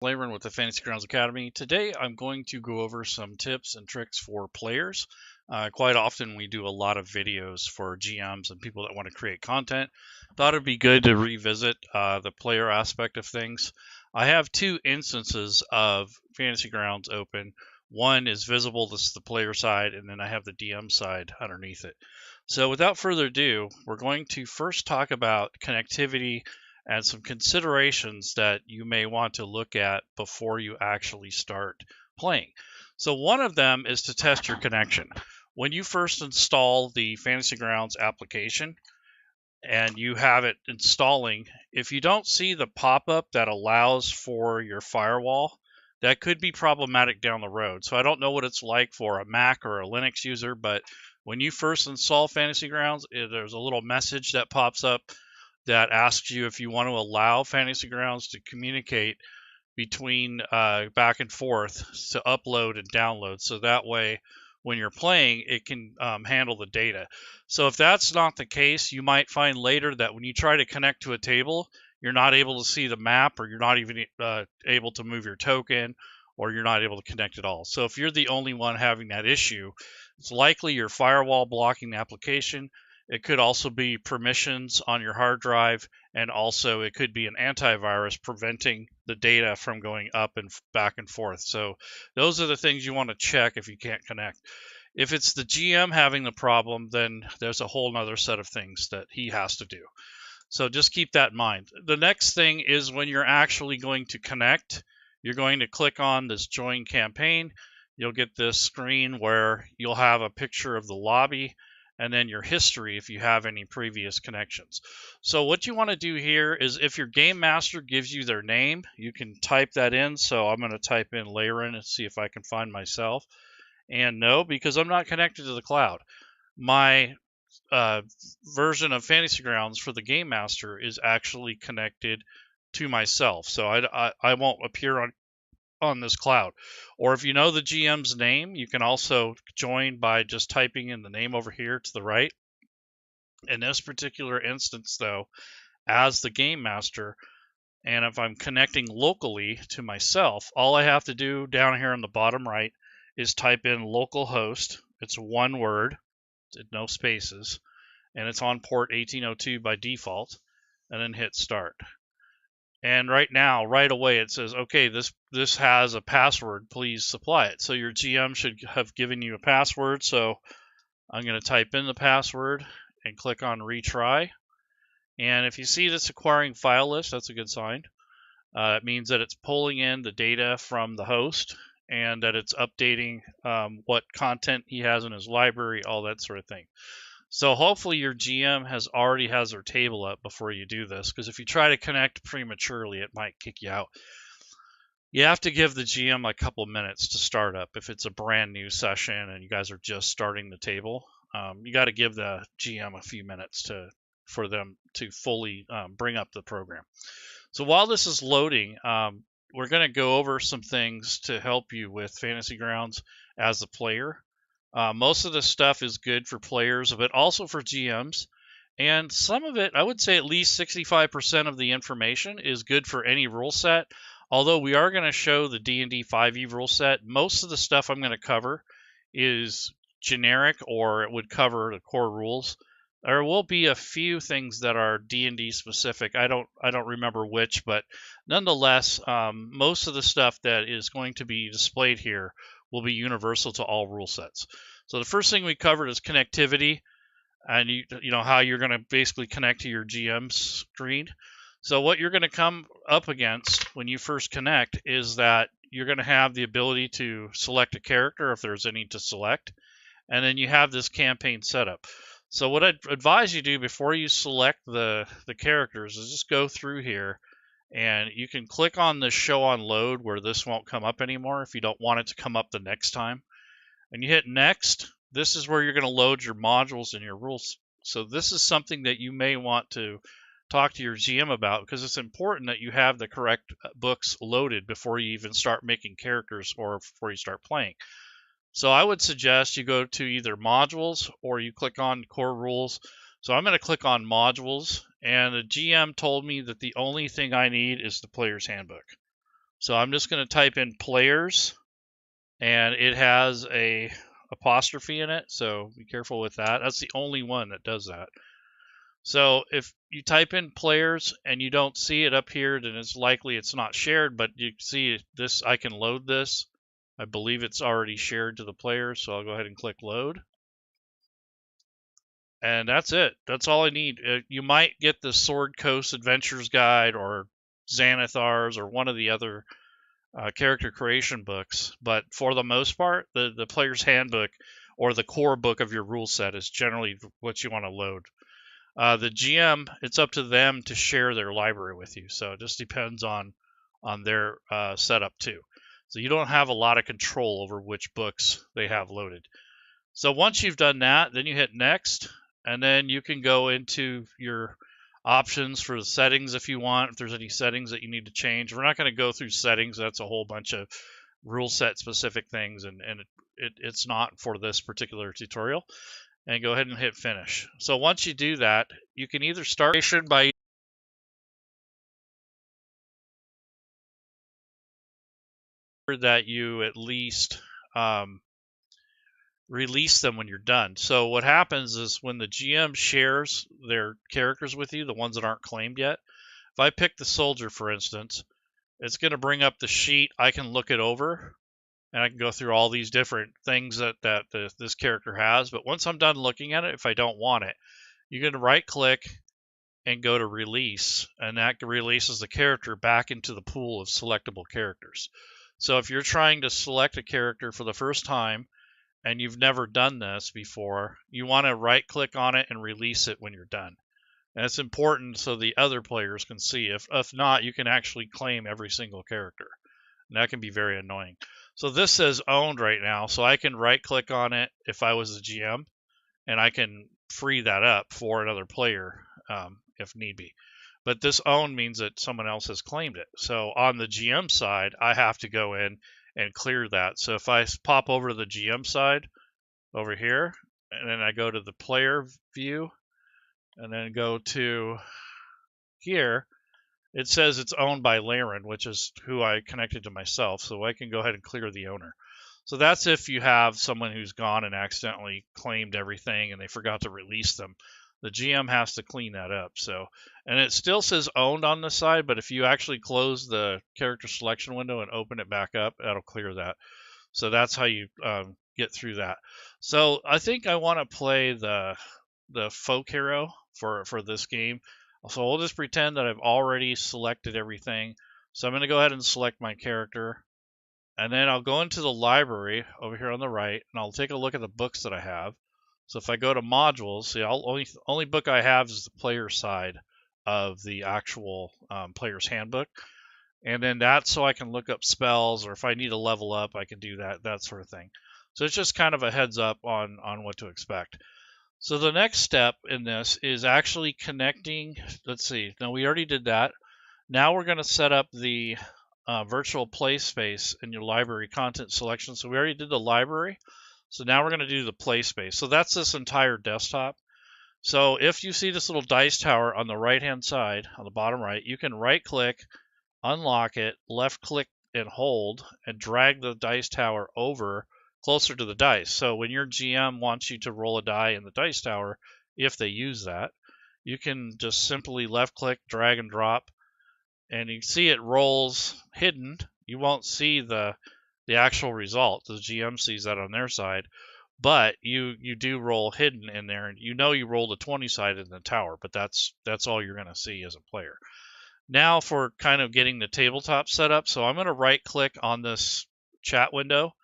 Layron with the Fantasy Grounds Academy. Today I'm going to go over some tips and tricks for players. Quite often we do a lot of videos for GMs and people that want to create content. Thought it'd be good to revisit the player aspect of things. I have two instances of Fantasy Grounds open. One is visible, this is the player side, and then I have the DM side underneath it. So without further ado, we're going to first talk about connectivity and some considerations that you may want to look at before you actually start playing. So one of them is to test your connection. When you first install the Fantasy Grounds application and you have it installing, if you don't see the pop-up that allows for your firewall, that could be problematic down the road. So I don't know what it's like for a Mac or a Linux user, but when you first install Fantasy Grounds, there's a little message that pops up that asks you if you want to allow Fantasy Grounds to communicate between back and forth to upload and download. So that way, when you're playing, it can handle the data. So if that's not the case, you might find later that when you try to connect to a table, you're not able to see the map, or you're not even able to move your token, or you're not able to connect at all. So if you're the only one having that issue, it's likely your firewall blocking the application. It could also be permissions on your hard drive, and also it could be an antivirus preventing the data from going up and back and forth. So those are the things you want to check if you can't connect. If it's the GM having the problem, then there's a whole nother set of things that he has to do. So just keep that in mind. The next thing is when you're actually going to connect, you're going to click on this join campaign. You'll get this screen where you'll have a picture of the lobby and then your history if you have any previous connections. So what you want to do here is, if your game master gives you their name, you can type that in. So I'm going to type in Layron and see if I can find myself. And no, because I'm not connected to the cloud. My version of Fantasy Grounds for the game master is actually connected to myself. So I won't appear on this cloud. Or if you know the GM's name, you can also join by just typing in the name over here to the right. In this particular instance, though, as the game master, and if I'm connecting locally to myself, all I have to do down here on the bottom right is type in localhost. It's one word, no spaces, and it's on port 1802 by default, and then hit start. And right now, right away, it says, okay, this has a password, please supply it. So your GM should have given you a password. So I'm going to type in the password and click on retry. And if you see this acquiring file list, that's a good sign. It means that it's pulling in the data from the host and that it's updating what content he has in his library, all that sort of thing. So hopefully your GM already has their table up before you do this, because if you try to connect prematurely, it might kick you out. You have to give the GM a couple minutes to start up. If it's a brand new session and you guys are just starting the table, you got to give the GM a few minutes for them to fully bring up the program. So while this is loading, we're going to go over some things to help you with Fantasy Grounds as a player. Most of this stuff is good for players, but also for GMs. And some of it, I would say at least 65% of the information is good for any rule set. Although we are going to show the D&D 5e rule set, most of the stuff I'm going to cover is generic, or it would cover the core rules. There will be a few things that are D&D specific. I don't remember which, but nonetheless, most of the stuff that is going to be displayed here will be universal to all rule sets. So the first thing we covered is connectivity, and you know how you're going to basically connect to your GM screen. So what you're going to come up against when you first connect is that you're going to have the ability to select a character if there's any to select, and then you have this campaign setup. So what I'd advise you do before you select the characters is just go through here, and you can click on the show on load where this won't come up anymore if you don't want it to come up the next time. And you hit next. This is where you're going to load your modules and your rules. So this is something that you may want to talk to your GM about, because it's important that you have the correct books loaded before you even start making characters or before you start playing. So I would suggest you go to either modules or you click on core rules. So I'm going to click on modules, and the GM told me that the only thing I need is the player's handbook. So I'm just going to type in players, and it has a apostrophe in it, so be careful with that. That's the only one that does that. So if you type in players and you don't see it up here, then it's likely it's not shared, but you see this, I can load this. I believe it's already shared to the players, so I'll go ahead and click load. And that's it. That's all I need. You might get the Sword Coast Adventures Guide or Xanathar's or one of the other character creation books, but for the most part, the player's handbook or the core book of your rule set is generally what you want to load. The GM, it's up to them to share their library with you, so it just depends on their setup too. So you don't have a lot of control over which books they have loaded. So once you've done that, then you hit next, and then you can go into your options for the settings if you want, if there's any settings that you need to change. We're not going to go through settings. That's a whole bunch of rule set specific things, and it's not for this particular tutorial. And go ahead and hit finish. So once you do that, you can either start by that you at least release them when you're done. So what happens is when the GM shares their characters with you, the ones that aren't claimed yet, if I pick the soldier, for instance, it's going to bring up the sheet. I can look it over, and I can go through all these different things that this character has. But once I'm done looking at it, if I don't want it, you're going to right-click and go to release, and that releases the character back into the pool of selectable characters. So if you're trying to select a character for the first time and you've never done this before, you want to right-click on it and release it when you're done. And it's important so the other players can see. If not, you can actually claim every single character. And that can be very annoying. So this says owned right now, so I can right-click on it if I was the GM, and I can free that up for another player if need be. But this owned means that someone else has claimed it. So on the GM side, I have to go in and clear that. So if I pop over to the GM side over here, and then I go to the player view, and then go to here, it says it's owned by Laren, which is who I connected to myself. So I can go ahead and clear the owner. So that's if you have someone who's gone and accidentally claimed everything and they forgot to release them. The GM has to clean that up. So, and it still says owned on this side, but if you actually close the character selection window and open it back up, that'll clear that. So that's how you get through that. So I think I want to play the folk hero for this game. So we'll just pretend that I've already selected everything. So I'm going to go ahead and select my character. And then I'll go into the library over here on the right, and I'll take a look at the books that I have. So if I go to modules, see, only book I have is the player side of the actual player's handbook. And then that's so I can look up spells, or if I need to level up, I can do that sort of thing. So it's just kind of a heads up on what to expect. So the next step in this is actually connecting. Let's see. Now we already did that. Now we're going to set up the virtual play space in your library content selection. So we already did the library. So now we're going to do the play space. So that's this entire desktop. So if you see this little dice tower on the right-hand side, on the bottom right, you can right-click, unlock it, left-click and hold, and drag the dice tower over closer to the dice. So when your GM wants you to roll a die in the dice tower, if they use that, you can just simply left-click, drag and drop, and you see it rolls hidden. You won't see the actual result. The GM sees that on their side, but you do roll hidden in there, and you know you rolled a 20 sided in the tower, but that's all you're going to see as a player. Now for kind of getting the tabletop set up, so I'm going to right click on this chat window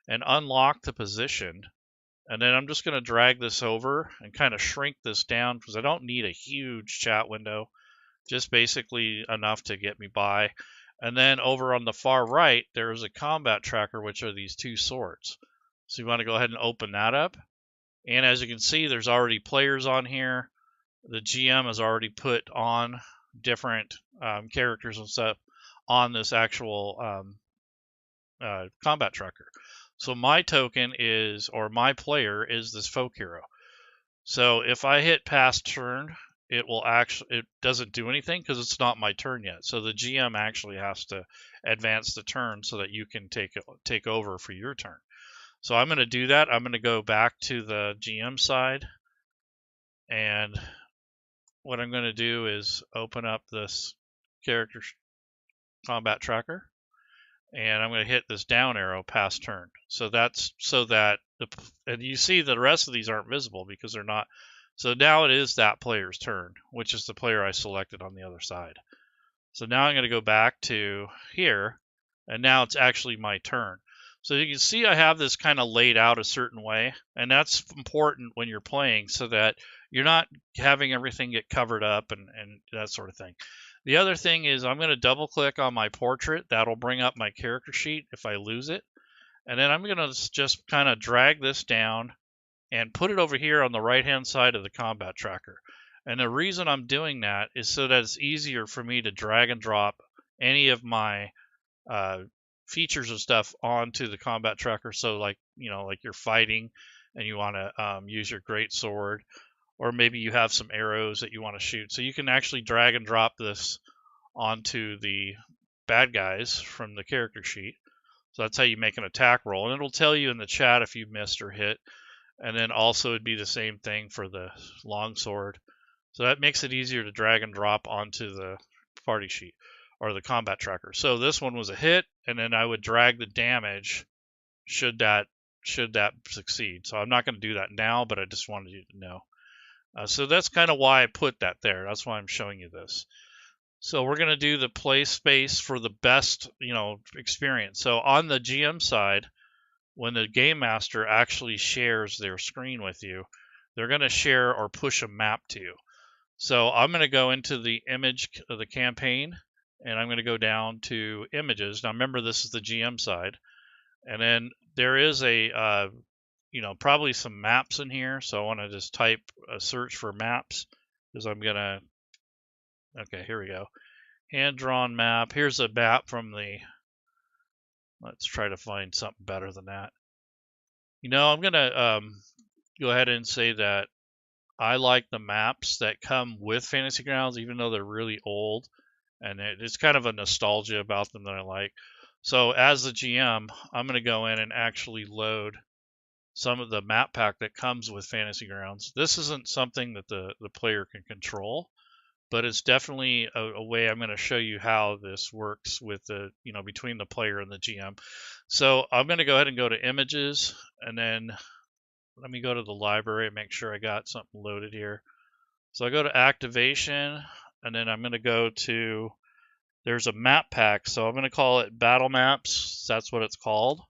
and unlock the position, and then I'm just going to drag this over and kind of shrink this down because I don't need a huge chat window, just basically enough to get me by. And then over on the far right, there's a combat tracker, which are these two swords. So you want to go ahead and open that up. And as you can see, there's already players on here. The GM has already put on different characters and stuff on this actual combat tracker. So my token is, or my player is this folk hero. So if I hit pass turn, it doesn't do anything because it's not my turn yet. So the GM actually has to advance the turn so that you can take over for your turn. So I'm going to do that. I'm going to go back to the GM side, and what I'm going to do is open up this character combat tracker, and I'm going to hit this down arrow past turn. So that's so that and you see the rest of these aren't visible because they're not. So now it is that player's turn, which is the player I selected on the other side. So now I'm going to go back to here, and now it's actually my turn. So you can see I have this kind of laid out a certain way, and that's important when you're playing so that you're not having everything get covered up and that sort of thing. The other thing is I'm going to double click on my portrait. That'll bring up my character sheet if I lose it. And then I'm going to just kind of drag this down and put it over here on the right hand side of the combat tracker. And the reason I'm doing that is so that it's easier for me to drag and drop any of my features and stuff onto the combat tracker. So like, like you're fighting and you want to use your great sword, or maybe you have some arrows that you want to shoot. So you can actually drag and drop this onto the bad guys from the character sheet. So that's how you make an attack roll. And it'll tell you in the chat if you missed or hit. And then also it'd be the same thing for the longsword. So that makes it easier to drag and drop onto the party sheet or the combat tracker. So this one was a hit, and then I would drag the damage should that succeed. So I'm not going to do that now, but I just wanted you to know. So that's kind of why I put that there. That's why I'm showing you this. So we're going to do the play space for the best, experience. So on the GM side, when the game master actually shares their screen with you, they're going to share or push a map to you. So I'm going to go into the image of the campaign, and I'm going to go down to images. Now remember, this is the GM side, and then there is a probably some maps in here. So I want to just type a search for maps, because I'm going to, okay, here we go. Hand-drawn map. Here's a map from the, let's try to find something better than that. I'm going to go ahead and say that I like the maps that come with Fantasy Grounds, even though they're really old, and it's kind of a nostalgia about them that I like. So as the GM, I'm going to go in and actually load some of the map pack that comes with Fantasy Grounds. This isn't something that the player can control, but it's definitely a way I'm going to show you how this works with the, between the player and the GM. So I'm going to go ahead and go to images, and then let me go to the library and make sure I got something loaded here. So I go to activation, and then I'm going to go to, there's a map pack. So I'm going to call it battle maps. That's what it's called.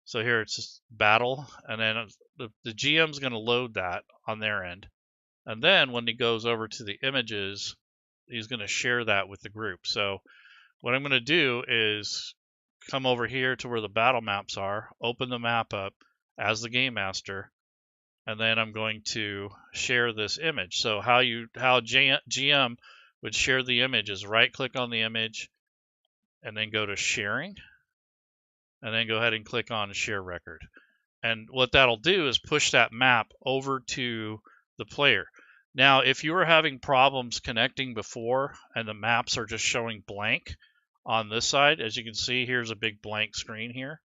So here it's just battle, and then the GM's going to load that on their end. And then when he goes over to the images, he's going to share that with the group. So what I'm going to do is come over here to where the battle maps are, open the map up as the game master, and then I'm going to share this image. So how GM would share the image is right click on the image and then go to sharing, and then go ahead and click on share record. And what that'll do is push that map over to the player. Now, if you were having problems connecting before and the maps are just showing blank on this side, as you can see, here's a big blank screen here.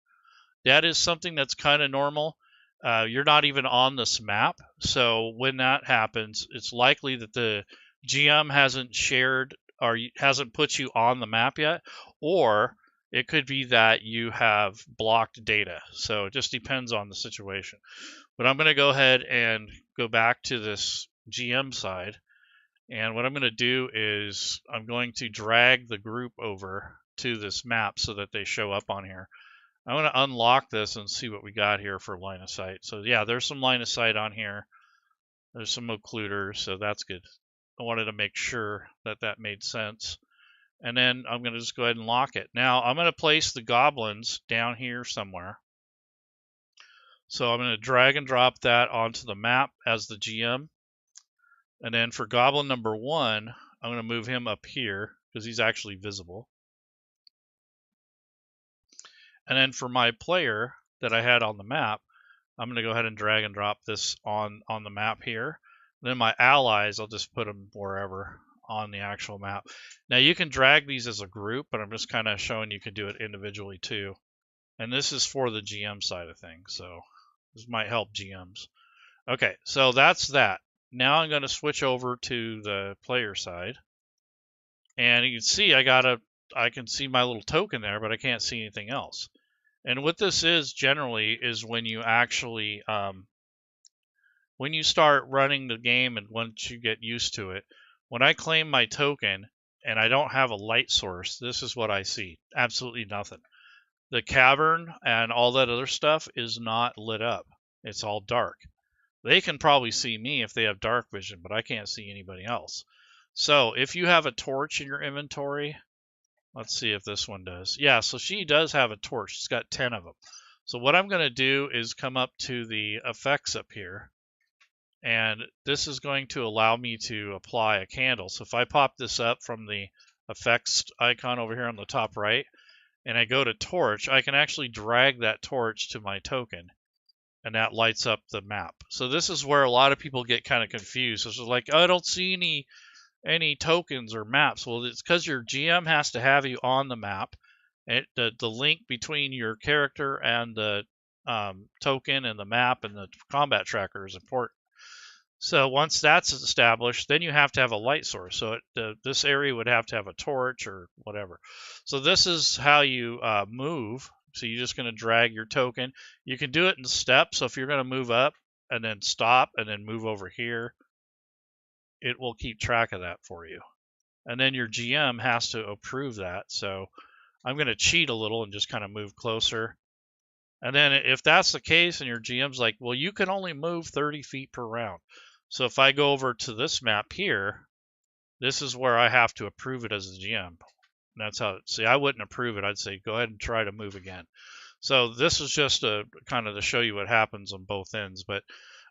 That is something that's kind of normal. You're not even on this map. So when that happens, it's likely that the GM hasn't shared or hasn't put you on the map yet, or it could be that you have blocked data. So it just depends on the situation. But I'm going to go ahead and go back to this GM side. And what I'm going to do is I'm going to drag the group over to this map so that they show up on here. I'm going to unlock this and see what we got here for line of sight. So yeah, there's some line of sight on here. There's some occluders, so that's good. I wanted to make sure that that made sense. And then I'm going to just go ahead and lock it. Now I'm going to place the goblins down here somewhere. So I'm going to drag and drop that onto the map as the GM. And then for goblin number 1, I'm going to move him up here because he's actually visible. And then for my player that I had on the map, I'm going to go ahead and drag and drop this on the map here. And then my allies, I'll just put them wherever on the actual map. Now you can drag these as a group, but I'm just kind of showing you can do it individually too. And this is for the GM side of things, so this might help GMs. Okay, so that's that. Now I'm going to switch over to the player side, and you can see I can see my little token there, but I can't see anything else. And what this is generally is when you actually when you start running the game and once you get used to it, when I claim my token and I don't have a light source, this is what I see. Absolutely nothing. The cavern and all that other stuff is not lit up. It's all dark. They can probably see me if they have dark vision, but I can't see anybody else. So if you have a torch in your inventory, let's see if this one does. Yeah, so she does have a torch. She's got 10 of them. So what I'm going to do is come up to the effects up here. And this is going to allow me to apply a candle. So if I pop this up from the effects icon over here on the top right, and I go to torch, I can actually drag that torch to my token, and that lights up the map. So this is where a lot of people get kind of confused. It's like, oh, I don't see any tokens or maps. Well, it's because your GM has to have you on the map. The link between your character and the token and the map and the combat tracker is important. So once that's established, then you have to have a light source. So this area would have to have a torch or whatever. So this is how you move. So you're just going to drag your token. You can do it in steps. So if you're going to move up and then stop and then move over here, it will keep track of that for you. And then your GM has to approve that. So I'm going to cheat a little and just kind of move closer. And then if that's the case and your GM's like, well, you can only move 30 feet per round. So if I go over to this map here, this is where I have to approve it as a GM. And that's how, see, I wouldn't approve it. I'd say, go ahead and try to move again. So this is just a kind of to show you what happens on both ends. But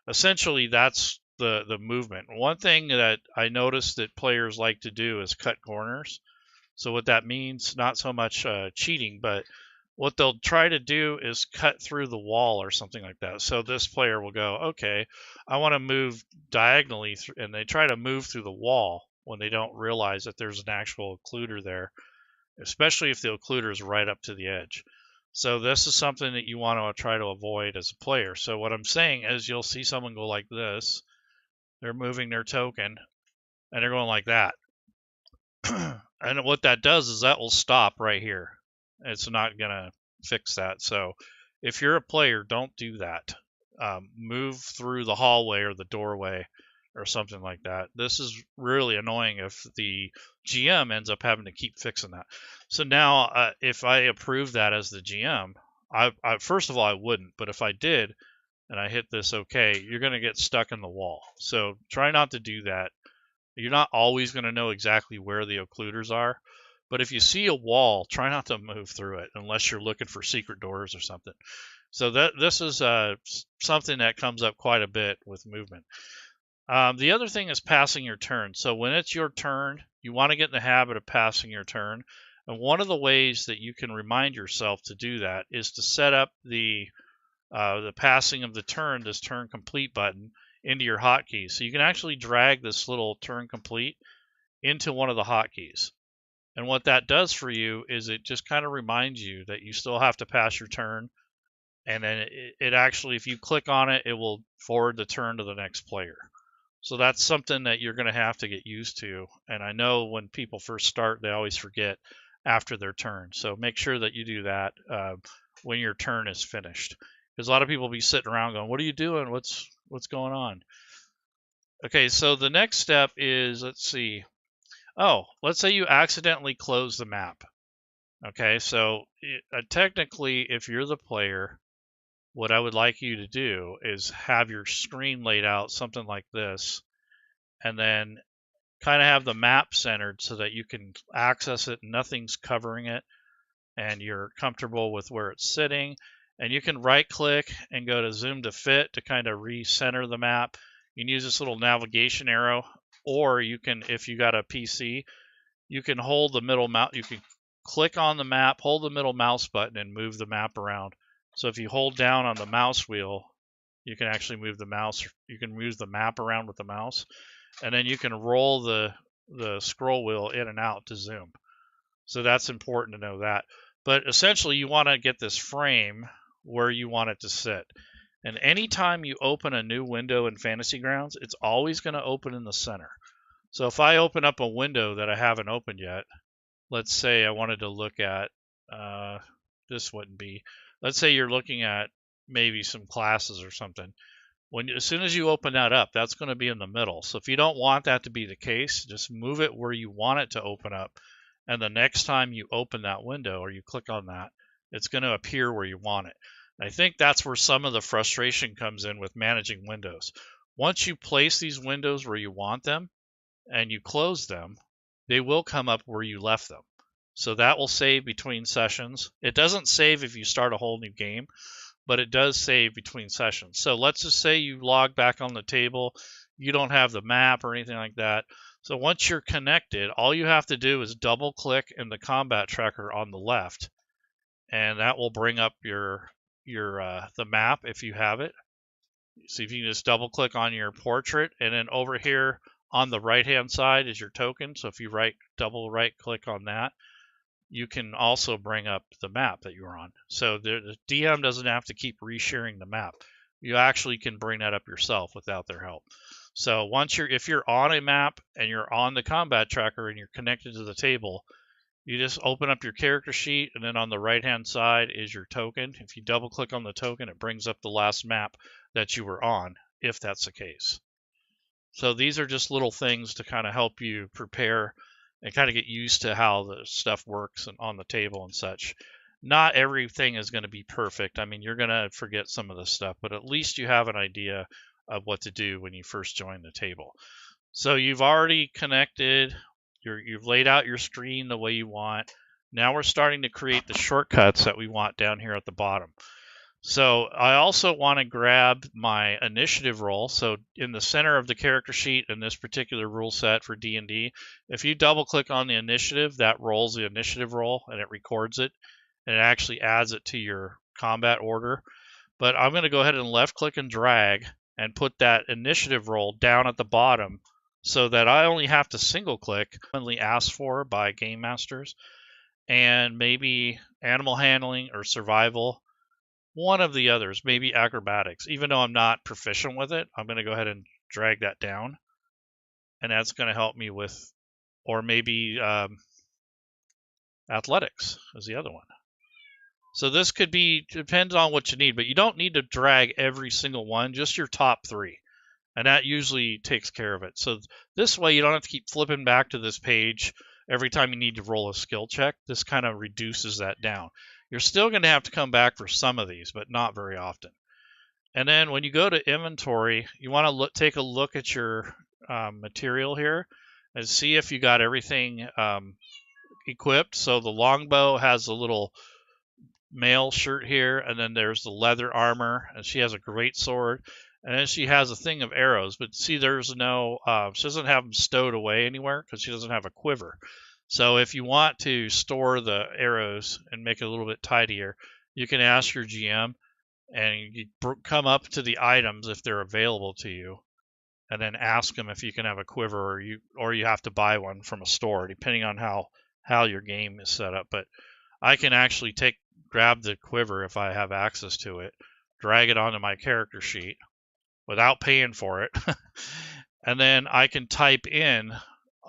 essentially, that's the movement. One thing that I noticed that players like to do is cut corners. So what that means, not so much cheating, but what they'll try to do is cut through the wall or something like that. So this player will go, okay, I want to move diagonally, and they try to move through the wall when they don't realize that there's an actual occluder there, especially if the occluder is right up to the edge. So this is something that you want to try to avoid as a player. So what I'm saying is you'll see someone go like this. They're moving their token, and they're going like that. And what that does is that will stop right here. It's not going to fix that. So if you're a player, don't do that. Move through the hallway or the doorway or something like that. This is really annoying if the GM ends up having to keep fixing that. So now if I approve that as the GM, I first of all, I wouldn't. But if I did and I hit this OK, you're going to get stuck in the wall. So try not to do that. You're not always going to know exactly where the occluders are. But if you see a wall, try not to move through it unless you're looking for secret doors or something. So this is something that comes up quite a bit with movement. The other thing is passing your turn. So when it's your turn, you want to get in the habit of passing your turn. And one of the ways that you can remind yourself to do that is to set up the passing of the turn, this turn complete button, into your hotkeys. So you can actually drag this little turn complete into one of the hotkeys. And what that does for you is it just kind of reminds you that you still have to pass your turn. And then it actually, if you click on it, it will forward the turn to the next player. So that's something that you're going to have to get used to. And I know when people first start, they always forget after their turn. So make sure that you do that when your turn is finished. Because a lot of people will be sitting around going, what are you doing? What's going on? Okay, so the next step is, let's see. Oh, let's say you accidentally close the map. Okay, so technically, if you're the player, what I would like you to do is have your screen laid out something like this, and then kind of have the map centered so that you can access it, nothing's covering it, and you're comfortable with where it's sitting. And you can right click and go to zoom to fit to kind of recenter the map. You can use this little navigation arrow, or you can, if you got a PC, you can hold the middle mouse, you can click on the map, hold the middle mouse button and move the map around. So if you hold down on the mouse wheel, you can actually move the mouse, you can move the map around with the mouse. And then you can roll the the scroll wheel in and out to zoom. So that's important to know that. But essentially, you want to get this frame where you want it to sit. And anytime you open a new window in Fantasy Grounds, it's always going to open in the center. So if I open up a window that I haven't opened yet, let's say I wanted to look at, this wouldn't be, let's say you're looking at maybe some classes or something. As soon as you open that up, that's going to be in the middle. So if you don't want that to be the case, just move it where you want it to open up. And the next time you open that window or you click on that, it's going to appear where you want it. And I think that's where some of the frustration comes in with managing windows. Once you place these windows where you want them and you close them, they will come up where you left them. So that will save between sessions. It doesn't save if you start a whole new game, but it does save between sessions. So let's just say you log back on the table, you don't have the map or anything like that. So once you're connected, all you have to do is double click in the combat tracker on the left, and that will bring up the map if you have it. So if you just double click on your portrait, and then over here on the right hand side is your token. So if you double right click on that, you can also bring up the map that you're on. So the DM doesn't have to keep resharing the map. You actually can bring that up yourself without their help. So if you're on a map and you're on the combat tracker and you're connected to the table, you just open up your character sheet, and then on the right hand side is your token. If you double click on the token, it brings up the last map that you were on, if that's the case. So these are just little things to kind of help you prepare and kind of get used to how the stuff works and on the table and such. Not everything is going to be perfect. I mean, you're going to forget some of this stuff, but at least you have an idea of what to do when you first join the table. So you've already connected, you've laid out your screen the way you want. Now we're starting to create the shortcuts that we want down here at the bottom. So I also want to grab my initiative roll. So in the center of the character sheet in this particular rule set for D&D, if you double click on the initiative, that rolls the initiative roll and it records it, and it actually adds it to your combat order. But I'm going to go ahead and left click and drag and put that initiative roll down at the bottom so that I only have to single click commonly asked for by game masters, and maybe animal handling or survival. One of the others, maybe acrobatics. Even though I'm not proficient with it, I'm going to go ahead and drag that down. And that's going to help me with, or maybe athletics is the other one. So this could be, depends on what you need, but you don't need to drag every single one, just your top 3. And that usually takes care of it. So this way you don't have to keep flipping back to this page every time you need to roll a skill check. This kind of reduces that down. You're still going to have to come back for some of these, but not very often. And then when you go to inventory, you want to take a look at your material here and see if you got everything equipped. So the longbow has a little mail shirt here, and then there's the leather armor, and she has a great sword, and then she has a thing of arrows. But see, there's no, she doesn't have them stowed away anywhere because she doesn't have a quiver. So if you want to store the arrows and make it a little bit tidier, you can ask your GM, and you come up to the items if they're available to you, and then ask them if you can have a quiver, or you have to buy one from a store, depending on how your game is set up. But I can actually grab the quiver if I have access to it, drag it onto my character sheet without paying for it, and then I can type in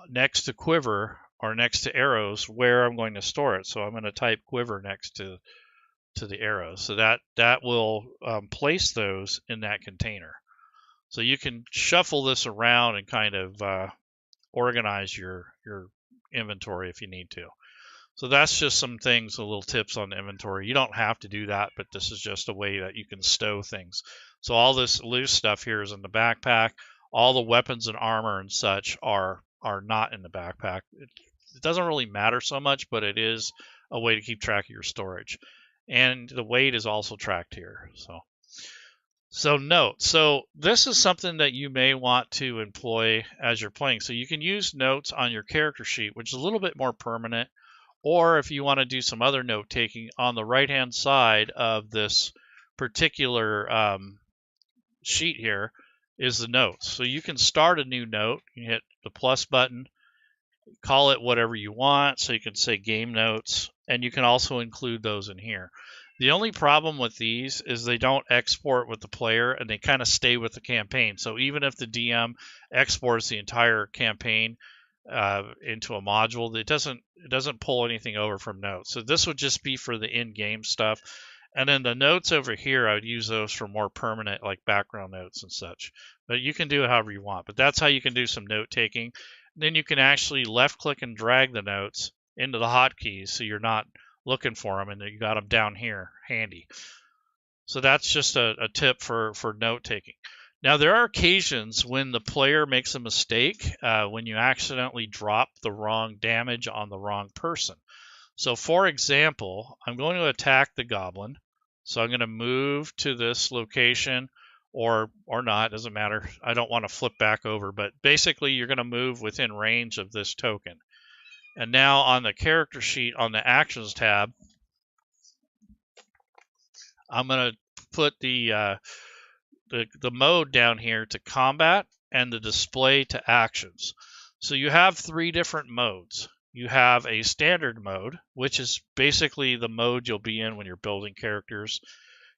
next to quiver or next to arrows where I'm going to store it. So I'm going to type quiver next to the arrows. So that will place those in that container. So you can shuffle this around and kind of organize your inventory if you need to. So that's just some things, a little tips on the inventory. You don't have to do that, but this is just a way that you can stow things. So all this loose stuff here is in the backpack. All the weapons and armor and such are not in the backpack. It doesn't really matter so much, but it is a way to keep track of your storage. And the weight is also tracked here. So note. So this is something that you may want to employ as you're playing. So you can use notes on your character sheet, which is a little bit more permanent. Or if you want to do some other note taking, on the right hand side of this particular sheet here is the notes. So you can start a new note. You hit the plus button, Call it whatever you want. So you can say game notes, and you can also include those in here. The only problem with these is they don't export with the player, and they kind of stay with the campaign. So even if the DM exports the entire campaign into a module, it doesn't pull anything over from notes. So this would just be for the in-game stuff. And then the notes over here, I would use those for more permanent, like background notes and such. But you can do it however you want. But that's how you can do some note taking. Then you can actually left click and drag the notes into the hotkeys, so you're not looking for them, and you got them down here handy. So that's just a tip for note taking. Now, there are occasions when the player makes a mistake when you accidentally drop the wrong damage on the wrong person. So for example, I'm going to attack the goblin. So I'm going to move to this location, or not, doesn't matter. I don't want to flip back over, but basically you're going to move within range of this token. And now on the character sheet on the actions tab, I'm going to put the mode down here to combat and the display to actions. So you have 3 different modes. You have a standard mode, which is basically the mode you'll be in when you're building characters.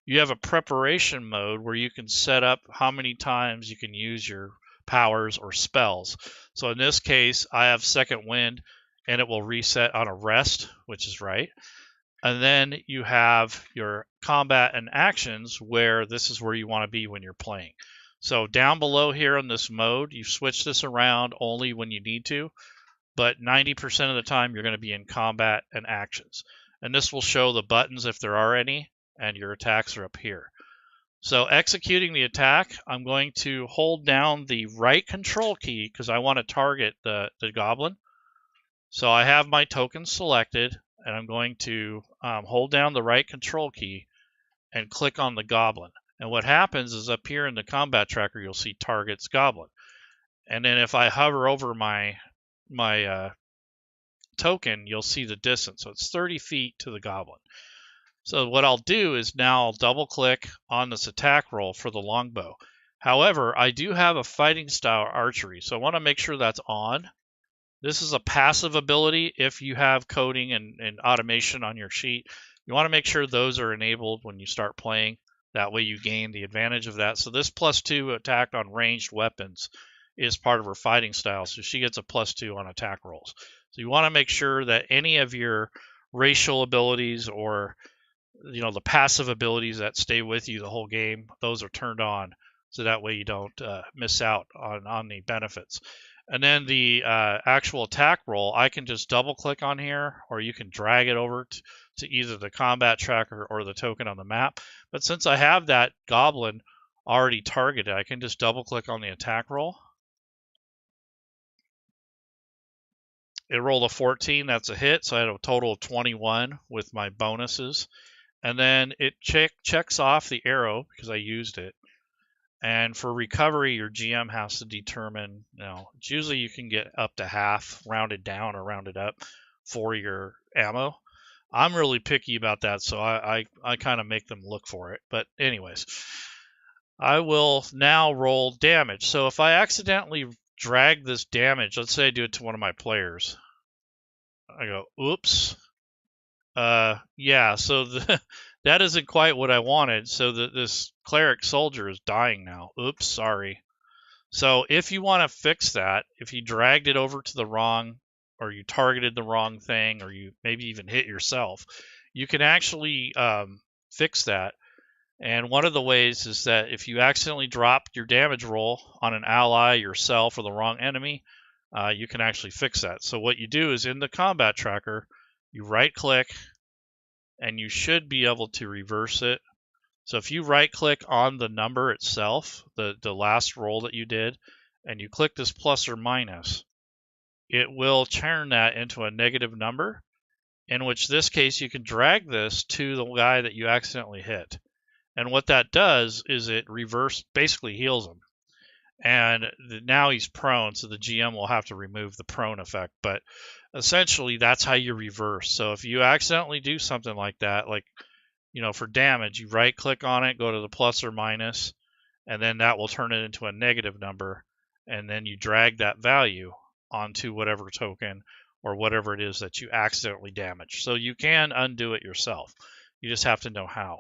You have a preparation mode where you can set up how many times you can use your powers or spells. So in this case, I have second wind, and it will reset on a rest, which is right. And then you have your combat and actions, where this is where you want to be when you're playing. So down below here in this mode, you switch this around only when you need to, but 90% of the time you're going to be in combat and actions. And this will show the buttons if there are any, and your attacks are up here. So executing the attack, I'm going to hold down the right control key because I want to target the goblin. So I have my token selected, and I'm going to hold down the right control key and click on the goblin. And what happens is up here in the combat tracker, you'll see targets goblin. And then if I hover over my token, you'll see the distance. So it's 30 feet to the goblin. So what I'll do is now I'll double click on this attack roll for the longbow. However, I do have a fighting style archery, so I want to make sure that's on. This is a passive ability. If you have coding and automation on your sheet, you want to make sure those are enabled when you start playing. That way you gain the advantage of that. So this +2 attack on ranged weapons is part of her fighting style, so she gets a +2 on attack rolls. So you want to make sure that any of your racial abilities or the passive abilities that stay with you the whole game, those are turned on, so that way you don't miss out on the benefits. And then the actual attack roll, I can just double click on here, or you can drag it over to either the combat tracker or the token on the map. But since I have that goblin already targeted, I can just double click on the attack roll. It rolled a 14, that's a hit, so I had a total of 21 with my bonuses. And then it checks off the arrow because I used it. And for recovery, your GM has to determine, it's usually you can get up to half, rounded down or rounded up, for your ammo. I'm really picky about that, so I kind of make them look for it. But anyways, I will now roll damage. So if I accidentally drag this damage, let's say I do it to one of my players, I go, oops. Yeah, so that isn't quite what I wanted. So this cleric soldier is dying now. Oops, sorry. So if you want to fix that, if you dragged it over to the wrong, or you targeted the wrong thing, or you maybe even hit yourself, you can actually fix that. And one of the ways is that if you accidentally drop your damage roll on an ally, yourself, or the wrong enemy, you can actually fix that. So what you do is in the combat tracker, you right click, and you should be able to reverse it. So if you right click on the number itself, the last roll that you did, and you click this plus or minus, it will turn that into a negative number, in which this case you can drag this to the guy that you accidentally hit. And what that does is it basically heals him. And now he's prone, so the GM will have to remove the prone effect. But essentially, that's how you reverse. So if you accidentally do something like that, like, for damage, you right click on it, go to the plus or minus, and then that will turn it into a negative number. And then you drag that value onto whatever token or whatever it is that you accidentally damaged. So you can undo it yourself. You just have to know how.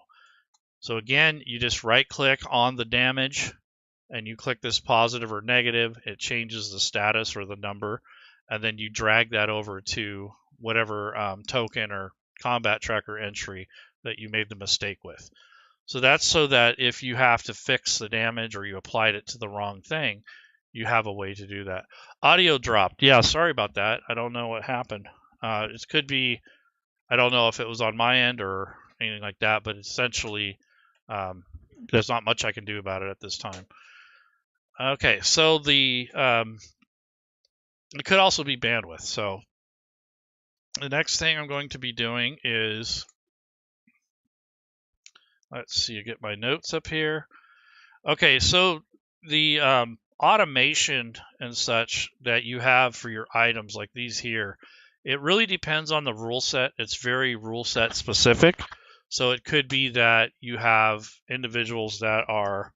So again, you just right click on the damage and you click this positive or negative. It changes the status or the number, and then you drag that over to whatever token or combat tracker entry that you made the mistake with. So that's so that if you have to fix the damage or you applied it to the wrong thing, you have a way to do that. Audio dropped. Yeah, sorry about that. I don't know what happened. It could be, I don't know if it was on my end or anything like that, but essentially there's not much I can do about it at this time. Okay, so it could also be bandwidth. So the next thing I'm going to be doing is, let's see, get my notes up here. Okay, so the automation and such that you have for your items like these here, it really depends on the rule set. It's very rule set specific. So it could be that you have individuals that are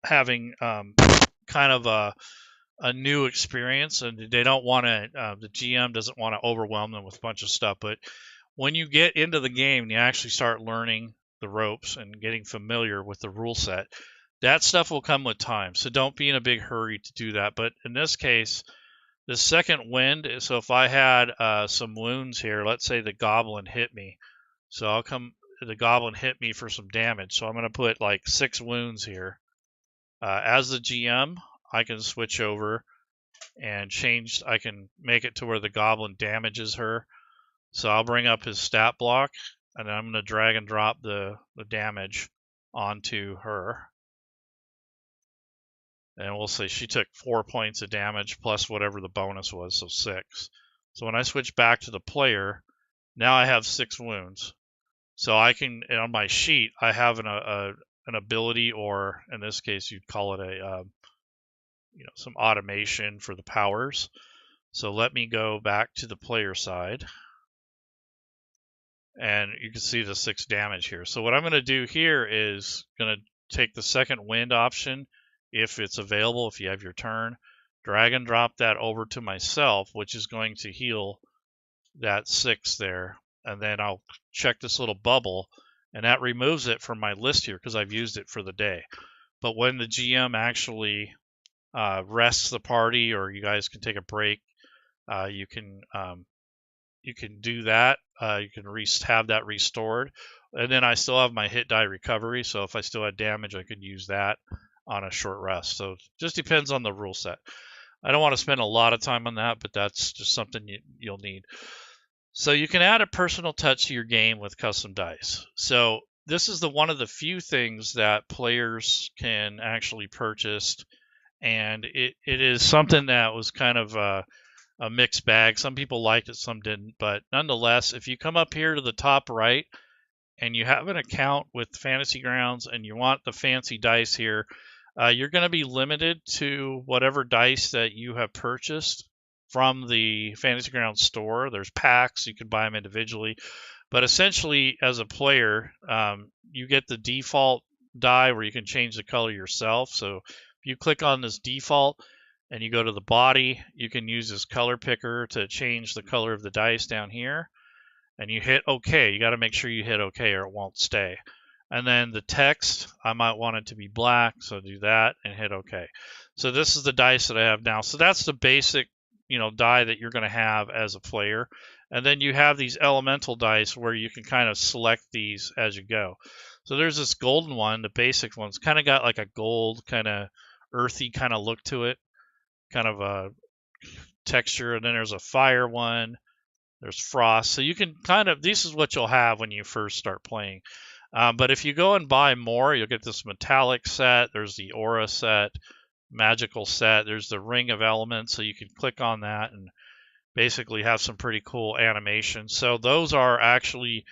having kind of a new experience, and they don't want to, the GM doesn't want to overwhelm them with a bunch of stuff. But when you get into the game and you actually start learning the ropes and getting familiar with the rule set, that stuff will come with time. So don't be in a big hurry to do that. But in this case, the second wind, so if I had some wounds here, let's say the goblin hit me. So the goblin hit me for some damage. So I'm going to put like 6 wounds here. As the GM, I can switch over and change. I can make it to where the goblin damages her. So I'll bring up his stat block, and I'm going to drag and drop the damage onto her. And we'll say she took 4 points of damage plus whatever the bonus was, so 6. So when I switch back to the player, now I have 6 wounds. So I can, on my sheet, I have an ability, or in this case, you'd call it some automation for the powers. So let me go back to the player side, and you can see the 6 damage here. So what I'm going to do here is going to take the second wind option, if it's available, if you have your turn, drag and drop that over to myself, which is going to heal that 6 there. And then I'll check this little bubble, and that removes it from my list here because I've used it for the day. But when the GM actually rests the party, or you guys can take a break, you can do that. You can have that restored, and then I still have my hit die recovery. So if I still had damage, I could use that on a short rest. So it just depends on the rule set. I don't want to spend a lot of time on that, but that's just something you'll need. So you can add a personal touch to your game with custom dice. So this is one of the few things that players can actually purchase, and it is something that was kind of a mixed bag. Some people liked it, some didn't, but nonetheless, if you come up here to the top right and you have an account with Fantasy Grounds and you want the fancy dice here, you're going to be limited to whatever dice that you have purchased from the Fantasy Grounds store. There's packs, you can buy them individually, but essentially as a player, you get the default die where you can change the color yourself. So if you click on this default and you go to the body, you can use this color picker to change the color of the dice down here, and you hit OK. You got to make sure you hit OK or it won't stay. And then the text, I might want it to be black, so do that and hit OK. So this is the dice that I have now. So that's the basic die that you're going to have as a player. And then you have these elemental dice where you can kind of select these as you go. So there's this golden one, the basic one's kind of got like a gold, kind of earthy kind of look to it, kind of a texture. And then there's a fire one, there's frost. So you can this is what you'll have when you first start playing. But if you go and buy more, you'll get this metallic set, there's the aura set, magical set, there's the ring of elements, so you can click on that and basically have some pretty cool animations. So those are actually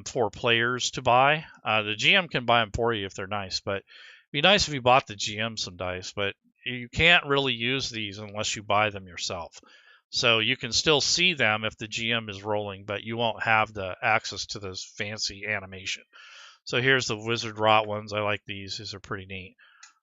for players to buy. The GM can buy them for you if they're nice, but it'd be nice if you bought the GM some dice, but you can't really use these unless you buy them yourself. So you can still see them if the GM is rolling, but you won't have the access to this fancy animation. So here's the Wizard Rot ones. I like these. These are pretty neat.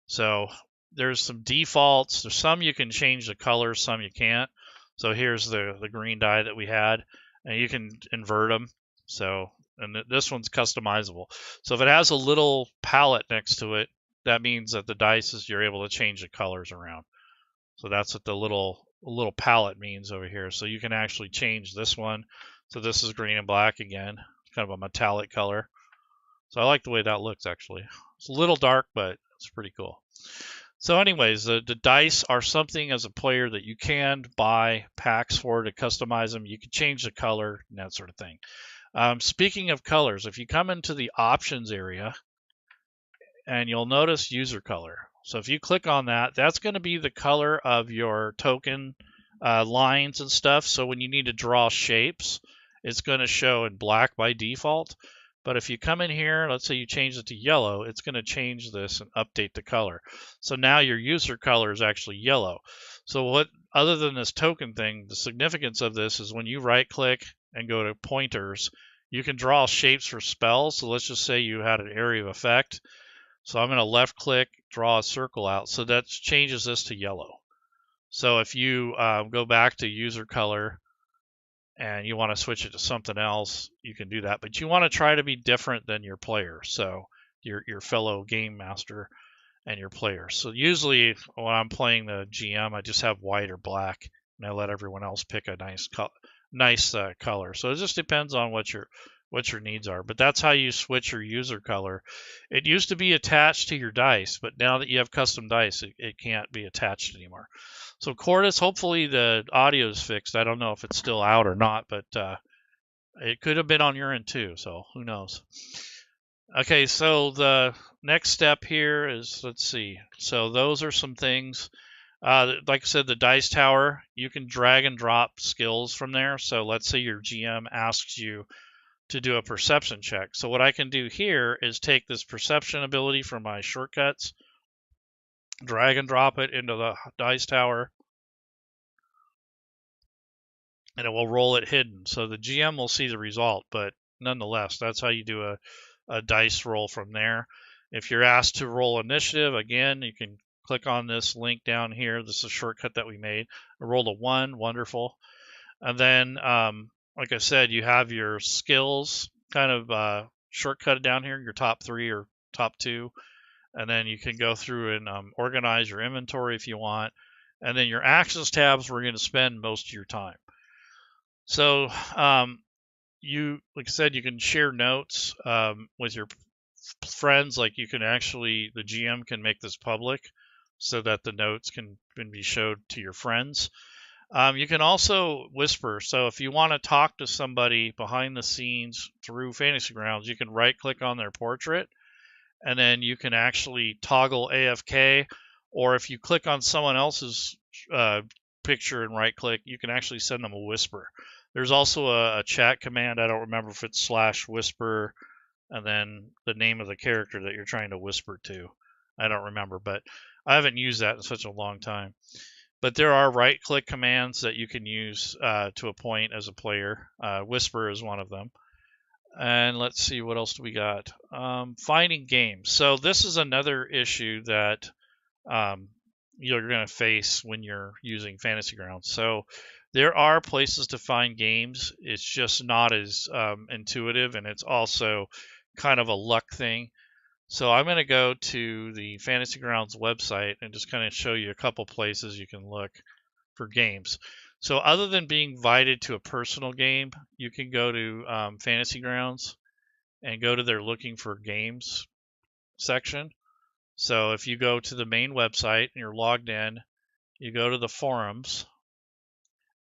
So there's some defaults. There's some you can change the colors, some you can't. So here's the green die that we had, and you can invert them. So, and this one's customizable. So if it has a little palette next to it, that means that the dice you're able to change the colors around. So that's what the little palette means over here. So you can actually change this one. So this is green and black again, kind of a metallic color. So I like the way that looks actually. It's a little dark, but it's pretty cool. So anyways, the dice are something as a player that you can buy packs for to customize them. You can change the color and that sort of thing. Speaking of colors, if you come into the options area and you'll notice user color. So if you click on that, that's going to be the color of your token lines and stuff. So when you need to draw shapes, it's going to show in black by default. But if you come in here, let's say you change it to yellow, it's going to change this and update the color. So now your user color is actually yellow. So what, other than this token thing, the significance of this is when you right click and go to pointers, you can draw shapes for spells. So let's just say you had an area of effect. So I'm going to left click, draw a circle out. So that changes this to yellow. So if you go back to user color and you want to switch it to something else, you can do that. But you want to try to be different than your player. So your fellow game master and your player. So usually when I'm playing the GM, I just have white or black and I let everyone else pick a nice color. So it just depends on what your needs are. But that's how you switch your user color. It used to be attached to your dice, but now that you have custom dice, it can't be attached anymore. So Cordis, hopefully the audio is fixed. I don't know if it's still out or not, but it could have been on your end too, so who knows. Okay, so the next step here is, let's see. So those are some things. Like I said, the dice tower, you can drag and drop skills from there. So let's say your GM asks you to do a perception check. So what I can do here is take this perception ability from my shortcuts, drag and drop it into the dice tower, and it will roll it hidden. So the GM will see the result, but nonetheless, that's how you do a dice roll from there. If you're asked to roll initiative, again, you can click on this link down here. This is a shortcut that we made. I rolled a 1, wonderful. And then, like I said, you have your skills kind of shortcut down here, your top 3 or top 2. And then you can go through and organize your inventory if you want. And then your actions tabs, we're going to spend most of your time. So you, like I said, you can share notes with your friends. Like you can actually, the GM can make this public so that the notes can be showed to your friends. You can also whisper. So if you want to talk to somebody behind the scenes through Fantasy Grounds, you can right click on their portrait and then you can actually toggle AFK, or if you click on someone else's picture and right click, you can actually send them a whisper. There's also a chat command. I don't remember if it's /whisper and then the name of the character that you're trying to whisper to. I don't remember, but I haven't used that in such a long time. But there are right click commands that you can use to a point as a player. Whisper is one of them. And let's see, what else do we got? Finding games. So this is another issue that you're going to face when you're using Fantasy Grounds. So there are places to find games. It's just not as intuitive, and it's also kind of a luck thing. So I'm going to go to the Fantasy Grounds website and just kind of show you a couple places you can look for games. So other than being invited to a personal game, you can go to Fantasy Grounds and go to their looking for games section. So if you go to the main website and you're logged in, you go to the forums,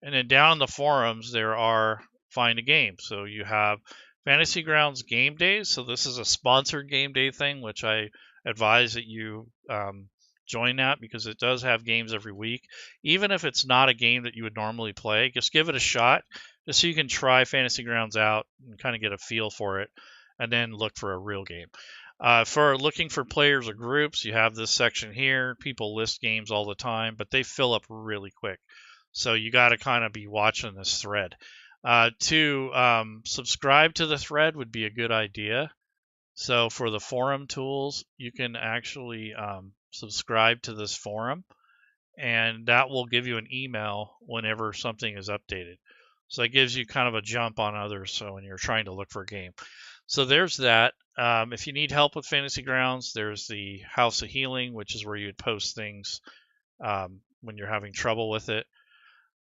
and then down in the forums there are find a game. So you have Fantasy Grounds game days. So this is a sponsored game day thing, which I advise that you join that because it does have games every week. Even if it's not a game that you would normally play, just give it a shot just so you can try Fantasy Grounds out and kind of get a feel for it, and then look for a real game. For looking for players or groups, you have this section here. People list games all the time, but they fill up really quick. So you got to kind of be watching this thread. To subscribe to the thread would be a good idea. So for the forum tools, you can actually subscribe to this forum, and that will give you an email whenever something is updated. So that gives you kind of a jump on others. So when you're trying to look for a game. So there's that. If you need help with Fantasy Grounds, there's the House of Healing, which is where you would post things when you're having trouble with it.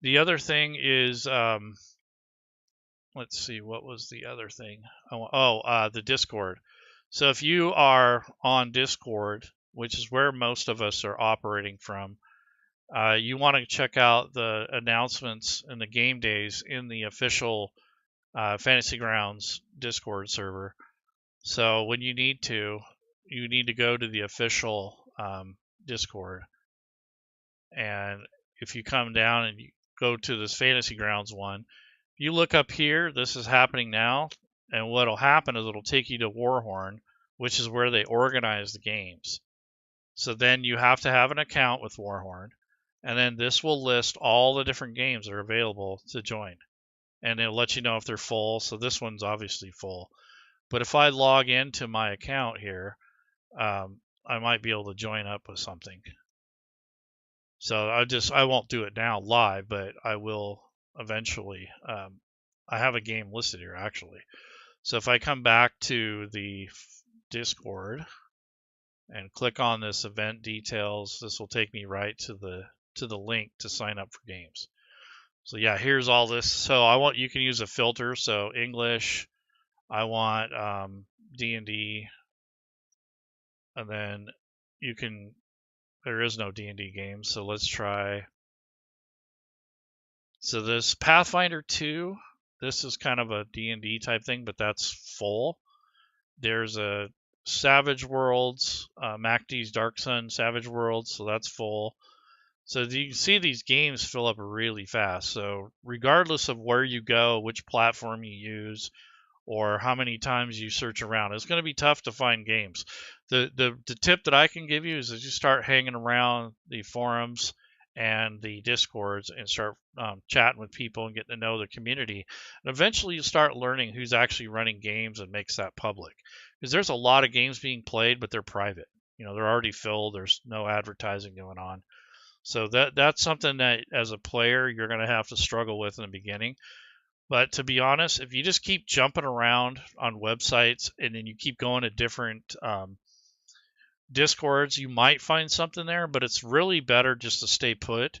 The other thing is, let's see, what was the other thing? The Discord. So if you are on Discord, which is where most of us are operating from, you want to check out the announcements and the game days in the official Fantasy Grounds Discord server. So when you need to go to the official Discord, and if you come down and you go to this Fantasy Grounds one, you look up here, this is happening now, and what'll happen is it'll take you to Warhorn, which is where they organize the games. So then you have to have an account with Warhorn, and then this will list all the different games that are available to join. And it'll let you know if they're full, so this one's obviously full. But if I log into my account here, I might be able to join up with something. So I won't do it now live, but I will eventually. I have a game listed here actually. So if I come back to the Discord and click on this event details, this will take me right to the link to sign up for games. So yeah, here's all this. So you can use a filter. So English, I want D&D, and then there is no D&D games, so let's try. So this Pathfinder 2, this is kind of a D&D type thing, but that's full. There's a Savage Worlds, MacD's Dark Sun Savage Worlds, so that's full. So you can see these games fill up really fast. So regardless of where you go, which platform you use, or how many times you search around, it's going to be tough to find games. The tip that I can give you is that you start hanging around the forums and the Discords and start chatting with people and getting to know the community. And eventually you start learning who's actually running games and makes that public. Because there's a lot of games being played, but they're private. They're already filled. There's no advertising going on. So that's something that as a player you're going to have to struggle with in the beginning. But to be honest, if you just keep jumping around on websites and then you keep going to different Discords, you might find something there, but it's really better just to stay put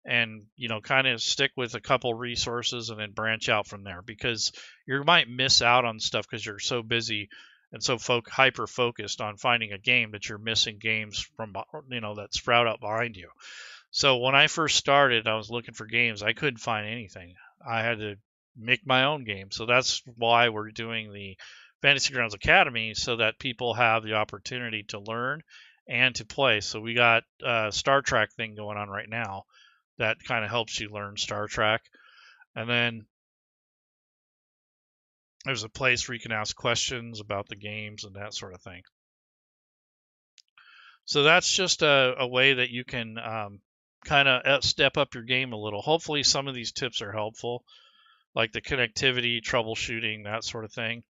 and kind of stick with a couple resources and then branch out from there, because you might miss out on stuff because you're so busy and so hyper focused on finding a game that you're missing games from that sprout out behind you. So when I first started, I was looking for games. I couldn't find anything. I had to make my own game. So that's why we're doing the Fantasy Grounds Academy, so that people have the opportunity to learn and to play. So we got a Star Trek thing going on right now that kind of helps you learn Star Trek. And then there's a place where you can ask questions about the games and that sort of thing. So that's just a way that you can kind of step up your game a little. Hopefully some of these tips are helpful, like the connectivity, troubleshooting, that sort of thing,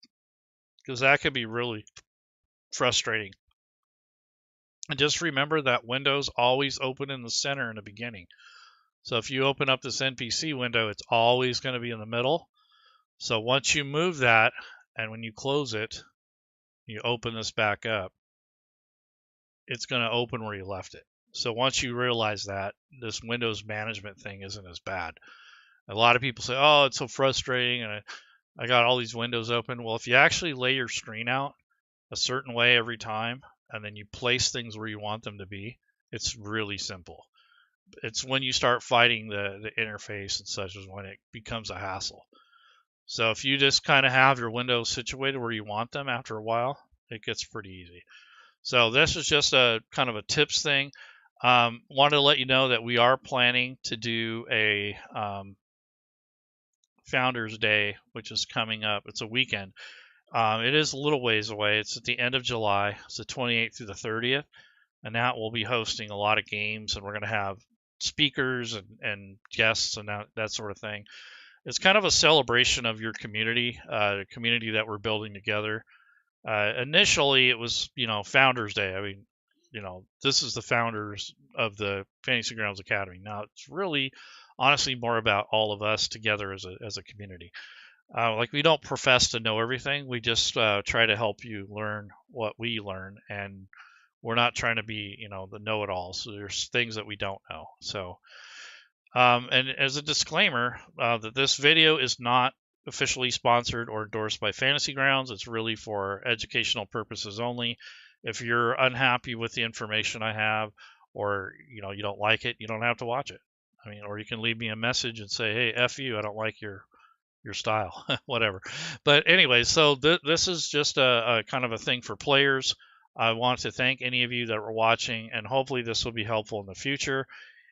because that could be really frustrating. And just remember that window's always open in the center in the beginning. So if you open up this NPC window, it's always going to be in the middle. So once you move that, and when you close it, you open this back up, it's going to open where you left it. So once you realize that, this Windows management thing isn't as bad. A lot of people say, oh, it's so frustrating, and I got all these windows open. Well, if you actually lay your screen out a certain way every time, and then you place things where you want them to be, it's really simple. It's when you start fighting the interface and such is when it becomes a hassle. So if you just kind of have your windows situated where you want them, after a while, it gets pretty easy. So this is just a kind of a tips thing. Wanted to let you know that we are planning to do a Founders Day, which is coming up. It's a weekend. It is a little ways away. It's at the end of July. It's the 28th through the 30th. And that we'll be hosting a lot of games, and we're going to have speakers and guests and that sort of thing. It's kind of a celebration of your community, the community that we're building together. Initially, it was, Founders Day. I mean, this is the founders of the Fantasy Grounds Academy. Now, it's really, honestly, more about all of us together as a community. Like, we don't profess to know everything. We just try to help you learn what we learn, and we're not trying to be, the know-it-alls. So there's things that we don't know. So, and as a disclaimer, that this video is not officially sponsored or endorsed by Fantasy Grounds. It's really for educational purposes only. If you're unhappy with the information I have, or you don't like it, you don't have to watch it. I mean, or you can leave me a message and say, "Hey, F you, I don't like your style," whatever. But anyway, so this is just a kind of a thing for players. I want to thank any of you that were watching, and hopefully this will be helpful in the future.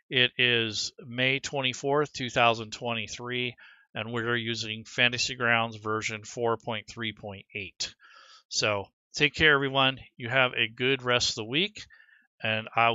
It is May 24th, 2023, and we're using Fantasy Grounds version 4.3.8. So take care, everyone. You have a good rest of the week, and I will